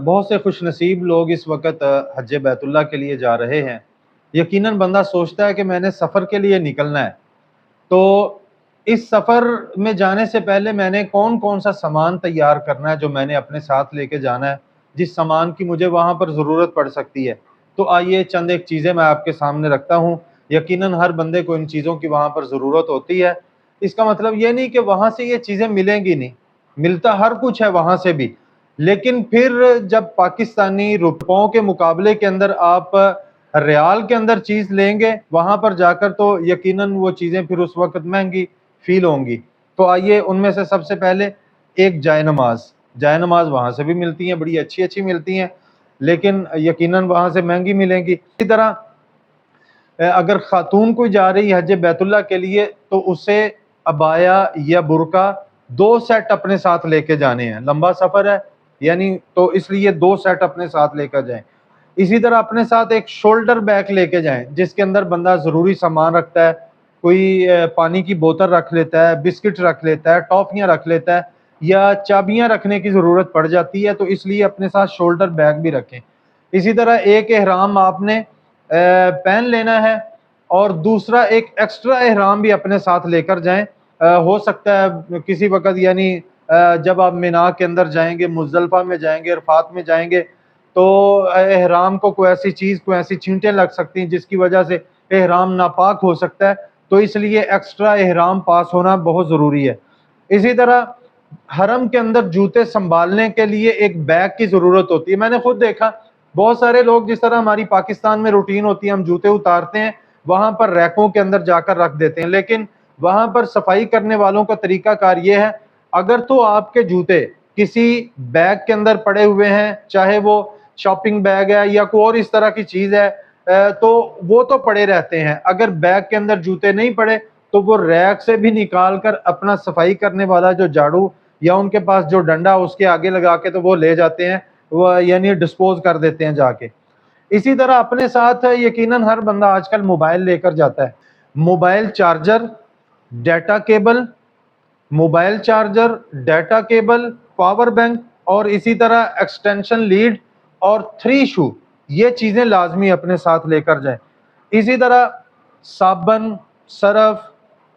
بہت سے خوش نصیب لوگ اس وقت حج بیت اللہ کے لیے جا رہے ہیں۔ یقیناً بندہ سوچتا ہے کہ میں نے سفر کے لیے نکلنا ہے، تو اس سفر میں جانے سے پہلے میں نے کون کون سا سامان تیار کرنا ہے جو میں نے اپنے ساتھ لے کے جانا ہے، جس سامان کی مجھے وہاں پر ضرورت پڑ سکتی ہے۔ تو آئیے چند ایک چیزیں میں آپ کے سامنے رکھتا ہوں۔ یقیناً ہر بندے کو ان چیزوں کی وہاں پر ضرورت ہوتی ہے۔ اس کا مطلب یہ نہیں کہ وہاں سے یہ چیزیں ملیں گی نہیں، ملتا ہر کچھ ہے وہاں سے بھی، لیکن پھر جب پاکستانی روپوں کے مقابلے کے اندر آپ ریال کے اندر چیز لیں گے وہاں پر جا کر، تو یقیناً وہ چیزیں پھر اس وقت مہنگی فیل ہوں گی۔ تو آئیے ان میں سے سب سے پہلے ایک جائے نماز وہاں سے بھی ملتی ہیں، بڑی اچھی اچھی ملتی ہیں، لیکن یقیناً وہاں سے مہنگی ملیں گی۔ اسی طرح اگر خاتون کوئی جا رہی ہے حج بیت اللہ کے لیے تو اسے عبایا یا برقع 2 سیٹ اپنے ساتھ لے کے جانے ہیں، لمبا سفر ہے یعنی، تو اس لیے 2 سیٹ اپنے ساتھ لے کر جائیں۔ اسی طرح اپنے ساتھ ایک شولڈر بیگ لے کے جائیں جس کے اندر بندہ ضروری سامان رکھتا ہے، کوئی پانی کی بوتل رکھ لیتا ہے، بسکٹ رکھ لیتا ہے، ٹافیاں رکھ لیتا ہے، یا چابیاں رکھنے کی ضرورت پڑ جاتی ہے، تو اس لیے اپنے ساتھ شولڈر بیگ بھی رکھیں۔ اسی طرح ایک احرام آپ نے پہن لینا ہے، اور دوسرا ایک ایکسٹرا احرام بھی اپنے ساتھ لے کر جائیں۔ ہو سکتا ہے کسی وقت یعنی جب آپ مینا کے اندر جائیں گے، مزدلفہ میں جائیں گے، عرفات میں جائیں گے، تو احرام کو کوئی ایسی چیز، کوئی ایسی چینٹیں لگ سکتی ہیں جس کی وجہ سے احرام ناپاک ہو سکتا ہے، تو اس لیے ایکسٹرا احرام پاس ہونا بہت ضروری ہے۔ اسی طرح حرم کے اندر جوتے سنبھالنے کے لیے ایک بیگ کی ضرورت ہوتی ہے۔ میں نے خود دیکھا بہت سارے لوگ، جس طرح ہماری پاکستان میں روٹین ہوتی ہے، ہم جوتے اتارتے ہیں وہاں پر ریکوں کے اندر جا کر رکھ دیتے ہیں، لیکن وہاں پر صفائی کرنے والوں کا طریقہ کار یہ ہے، اگر تو آپ کے جوتے کسی بیگ کے اندر پڑے ہوئے ہیں، چاہے وہ شاپنگ بیگ ہے یا کوئی اور اس طرح کی چیز ہے، تو وہ تو پڑے رہتے ہیں۔ اگر بیگ کے اندر جوتے نہیں پڑے تو وہ ریک سے بھی نکال کر اپنا صفائی کرنے والا جو جھاڑو یا ان کے پاس جو ڈنڈا اس کے آگے لگا کے تو وہ لے جاتے ہیں، وہ یعنی ڈسپوز کر دیتے ہیں جا کے۔ اسی طرح اپنے ساتھ یقیناً ہر بندہ آج کل موبائل لے کر جاتا ہے، mobile charger, data cable, mobile charger, data cable, power bank, اور اسی طرح ایکسٹینشن لیڈ اور 3 شو، یہ چیزیں لازمی اپنے ساتھ لے کر جائیں۔ اسی طرح صابن، سرف،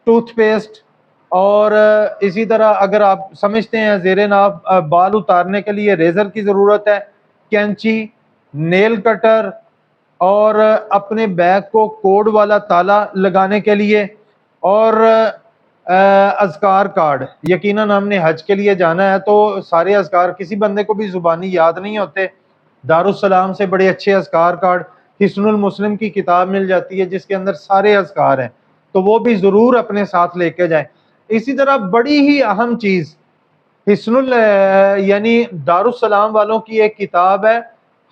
ٹوتھ پیسٹ، اور اسی طرح اگر آپ سمجھتے ہیں زیر ناف بال اتارنے کے لیے ریزر کی ضرورت ہے، کینچی، نیل کٹر، اور اپنے بیگ کو کوڈ والا تالا لگانے کے لیے، اور اذکار کارڈ۔ یقیناً ہم نے حج کے لیے جانا ہے تو سارے اذکار کسی بندے کو بھی زبانی یاد نہیں ہوتے، دارالسلام سے بڑے اچھے اذکار کارڈ، حصن المسلم کی کتاب مل جاتی ہے جس کے اندر سارے اذکار ہیں، تو وہ بھی ضرور اپنے ساتھ لے کے جائیں۔ اسی طرح بڑی ہی اہم چیز، یعنی دارالسلام والوں کی ایک کتاب ہے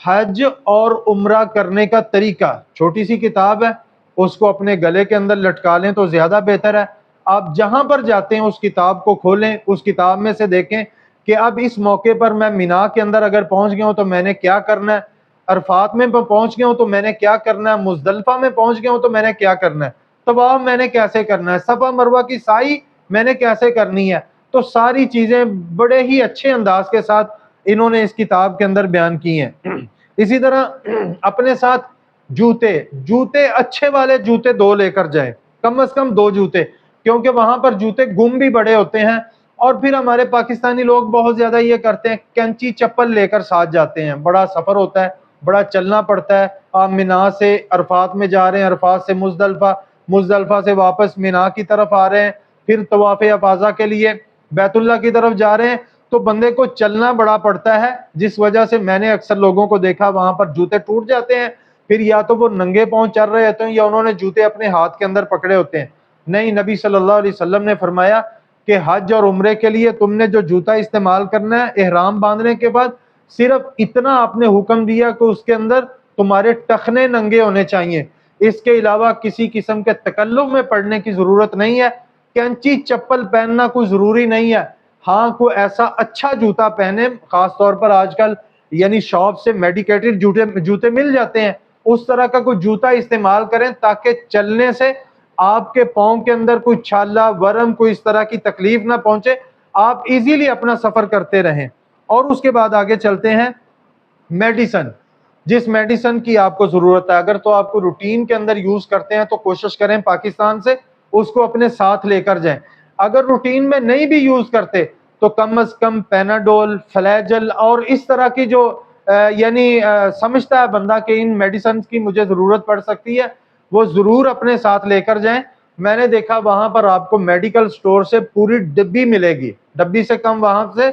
حج اور عمرہ کرنے کا طریقہ، چھوٹی سی کتاب ہے، اس کو اپنے گلے کے اندر لٹکا لیں تو زیادہ بہتر ہے۔ آپ جہاں پر جاتے ہیں اس کتاب کو کھولیں، اس کتاب میں سے دیکھیں کہ اب اس موقع پر میں مینا کے اندر اگر پہنچ گیا ہوں تو میں نے کیا کرنا ہے، عرفات میں پہنچ گیا ہوں تو میں نے کیا کرنا ہے، مزدلفہ میں پہنچ گیا ہوں تو میں نے کیا کرنا ہے، طواف میں نے کیسے کرنا ہے، صفا مروہ کی سعی میں نے کیسے کرنی ہے۔ تو ساری چیزیں بڑے ہی اچھے انداز کے ساتھ انہوں نے اس کتاب کے اندر بیان کی ہیں۔ اسی طرح اپنے ساتھ جوتے اچھے والے جوتے 2 لے کر جائیں، کم از کم 2 جوتے، کیونکہ وہاں پر جوتے گم بھی بڑے ہوتے ہیں، اور پھر ہمارے پاکستانی لوگ بہت زیادہ یہ کرتے ہیں، کینچی چپل لے کر ساتھ جاتے ہیں، بڑا سفر ہوتا ہے، بڑا چلنا پڑتا ہے۔ آپ مینا سے عرفات میں جا رہے ہیں، عرفات سے مزدلفہ سے واپس مینا کی طرف آ رہے ہیں، پھر طواف افاضہ کے لیے بیت اللہ کی طرف جا رہے ہیں، تو بندے کو چلنا بڑا پڑتا ہے، جس وجہ سے میں نے اکثر لوگوں کو دیکھا وہاں پر جوتے ٹوٹ جاتے ہیں، پھر یا تو وہ ننگے پاؤں چل رہے ہوتے ہیں یا انہوں نے جوتے اپنے ہاتھ کے اندر پکڑے ہوتے ہیں۔ نہیں، نبی صلی اللہ علیہ وسلم نے فرمایا کہ حج اور عمرے کے لیے تم نے جو جوتا استعمال کرنا ہے، احرام باندھنے کے بعد صرف اتنا آپ نے حکم دیا کہ اس کے اندر تمہارے ٹخنے ننگے ہونے چاہیے، اس کے علاوہ کسی قسم کے تکلف میں پڑنے کی ضرورت نہیں ہے، کینچی چپل پہننا کوئی ضروری نہیں ہے۔ ہاں، کوئی ایسا اچھا جوتا پہنے، خاص طور پر آج کل یعنی شاپ سے میڈیکیٹڈ جوتے مل جاتے ہیں، اس طرح کا کوئی جوتا استعمال کریں تاکہ چلنے سے آپ کے پاؤں کے اندر کوئی چھالا ورم، کوئی اس طرح کی تکلیف نہ پہنچے، آپ ایزیلی اپنا سفر کرتے رہیں۔ اور اس کے بعد آگے چلتے ہیں، میڈیسن، جس میڈیسن کی آپ کو ضرورت ہے، اگر تو آپ کو روٹین کے اندر یوز کرتے ہیں تو کوشش کریں پاکستان سے اس کو اپنے ساتھ لے کر جائیں۔ اگر روٹین میں نہیں بھی یوز کرتے تو کم از کم پیناڈول، فلیجل اور اس طرح کی جو سمجھتا ہے بندہ کہ ان میڈیسنز کی مجھے ضرورت پڑ سکتی ہے، وہ ضرور اپنے ساتھ لے کر جائیں۔ میں نے دیکھا وہاں پر آپ کو میڈیکل سٹور سے پوری ڈبی ملے گی، ڈبی سے کم وہاں سے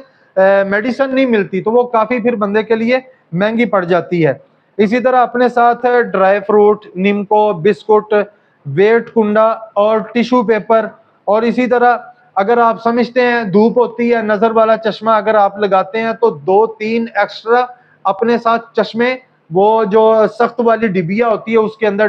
میڈیسن نہیں ملتی، تو وہ کافی پھر بندے کے لیے مہنگی پڑ جاتی ہے۔ اسی طرح اپنے ساتھ ڈرائی فروٹ، نیمکو، بسکٹ، ویٹ کنڈا اور ٹیشو پیپر، اور اسی طرح اگر آپ سمجھتے ہیں دھوپ ہوتی ہے، نظر والا چشمہ اگر آپ لگاتے ہیں تو 2-3 ایکسٹرا اپنے ساتھ چشمے، وہ جو سخت والی ڈبیا ہوتی ہے اس کے اندر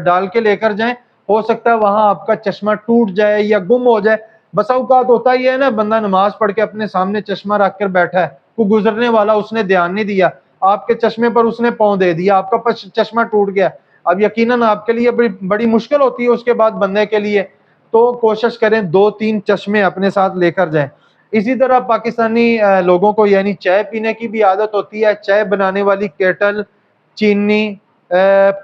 ڈال کے لے کر جائیں۔ ہو سکتا ہے وہاں آپ کا چشمہ ٹوٹ جائے یا گم ہو جائے، بسا اوقات ہوتا ہی ہے نا، بندہ نماز پڑھ کے اپنے سامنے چشمہ رکھ کر بیٹھا ہے، کوئی گزرنے والا اس نے دھیان نہیں دیا، آپ کے چشمے پر اس نے پاؤں دے دیا، آپ کا چشمہ ٹوٹ گیا، اب یقیناً آپ کے لیے بڑی مشکل ہوتی ہے اس کے بعد بندے کے لیے، تو کوشش کریں 2-3 چشمے اپنے ساتھ لے کر جائیں۔ اسی طرح پاکستانی لوگوں کو چائے پینے کی بھی عادت ہوتی ہے، چائے بنانے والی کیٹل، چینی،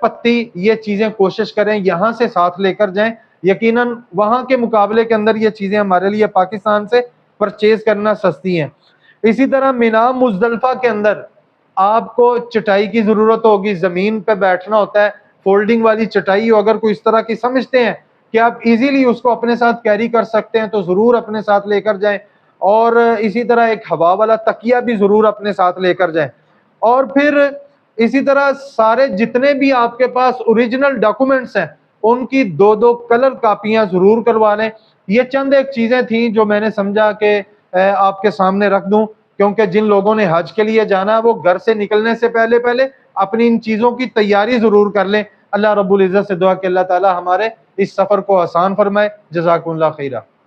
پتی، یہ چیزیں کوشش کریں یہاں سے ساتھ لے کر جائیں۔ یقیناً وہاں کے مقابلے کے اندر یہ چیزیں ہمارے لیے پاکستان سے پرچیز کرنا سستی ہیں۔ اسی طرح مینا مزدلفہ کے اندر آپ کو چٹائی کی ضرورت ہوگی، زمین پہ بیٹھنا ہوتا ہے، فولڈنگ والی چٹائی ہو، اگر کوئی اس طرح کی سمجھتے ہیں کہ آپ ایزیلی اس کو اپنے ساتھ کیری کر سکتے ہیں تو ضرور اپنے ساتھ لے کر جائیں، اور اسی طرح ایک ہوا والا تکیہ بھی ضرور اپنے ساتھ لے کر جائیں۔ اور پھر اسی طرح سارے جتنے بھی آپ کے پاس اوریجنل ڈاکومنٹس ہیں ان کی 2 کلر کاپیاں ضرور کروا لیں۔ یہ چند ایک چیزیں تھیں جو میں نے سمجھا کہ آپ کے سامنے رکھ دوں، کیونکہ جن لوگوں نے حج کے لیے جانا ہے وہ گھر سے نکلنے سے پہلے اپنی ان چیزوں کی تیاری ضرور کر لیں۔ اللہ رب العزت سے دعا کہ اللہ تعالی ہمارے اس سفر کو آسان فرمائے۔ جزاکم اللہ خیرہ۔